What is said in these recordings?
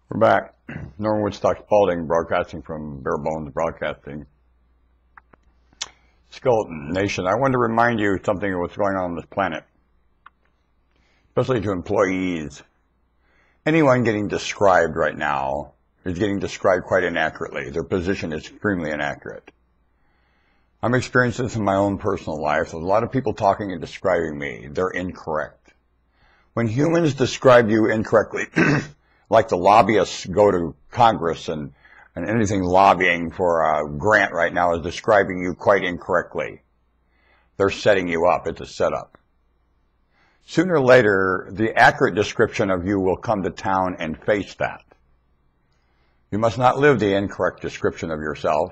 We're back. Norman Woodstock Spalding, broadcasting from Bare Bones Broadcasting. Skeleton Nation, I wanted to remind you something of what's going on this planet, especially to employees. Anyone getting described right now is getting described quite inaccurately. Their position is extremely inaccurate. I'm experiencing this in my own personal life. There's a lot of people talking and describing me. They're incorrect. When humans describe you incorrectly, like the lobbyists go to Congress and anything lobbying for a grant right now is describing you quite incorrectly. They're setting you up. It's a setup. Sooner or later, the accurate description of you will come to town and face that. You must not live the incorrect description of yourself.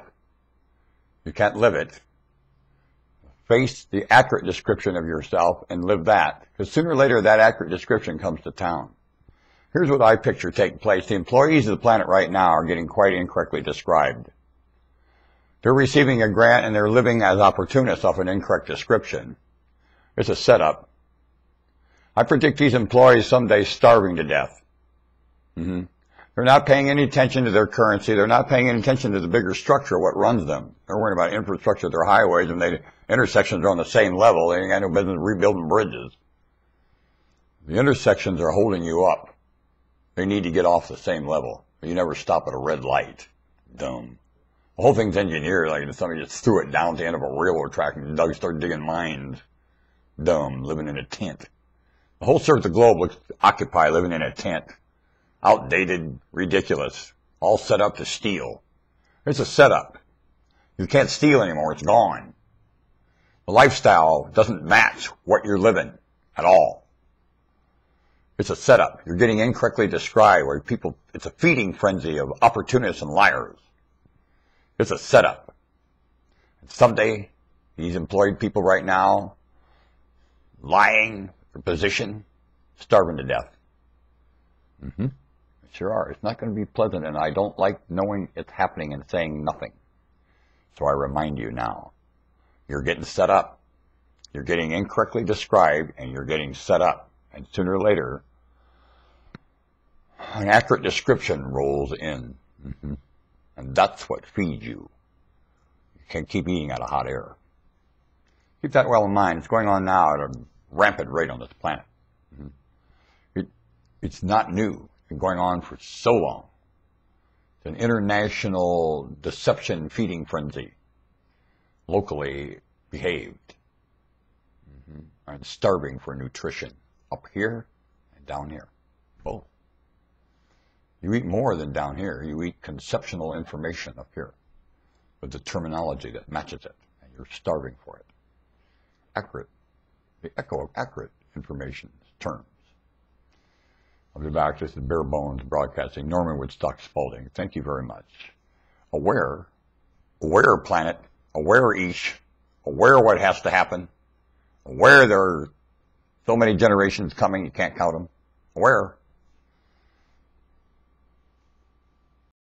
You can't live it. Face the accurate description of yourself and live that. Because sooner or later, that accurate description comes to town. Here's what I picture taking place. The employees of the planet right now are getting quite incorrectly described. They're receiving a grant and they're living as opportunists off an incorrect description. It's a setup. I predict these employees someday starving to death. They're not paying any attention to their currency. They're not paying any attention to the bigger structure of what runs them. They're worrying about infrastructure of their highways, and the intersections are on the same level. They ain't got no business rebuilding bridges. The intersections are holding you up. They need to get off the same level. You never stop at a red light. Dumb. The whole thing's engineered like somebody just threw it down at the end of a railroad track and started digging mines. Dumb. Living in a tent. The whole surface of the globe looks occupied living in a tent. Outdated, ridiculous. All set up to steal. It's a setup. You can't steal anymore. It's gone. The lifestyle doesn't match what you're living at all. It's a setup. You're getting incorrectly described where people, it's a feeding frenzy of opportunists and liars. It's a setup. And someday, these employed people right now, lying for position, starving to death. Sure are. It's not going to be pleasant, and I don't like knowing it's happening and saying nothing. So I remind you now, you're getting set up. You're getting incorrectly described, and you're getting set up. And sooner or later, an accurate description rolls in. And that's what feeds you. You can't keep eating out of hot air. Keep that well in mind. It's going on now at a rampant rate on this planet. It's not new. It's been going on for so long. It's an international deception feeding frenzy. Locally behaved. And starving for nutrition. Up here and down here. Both. You eat more than down here. You eat conceptual information up here with the terminology that matches it, and you're starving for it. Accurate. The echo of accurate information terms. I'll be back. This is Bare Bones Broadcasting. Norman Woodstock Spalding. Thank you very much. Aware planet, aware each, aware what has to happen, aware there are so many generations coming you can't count them, aware.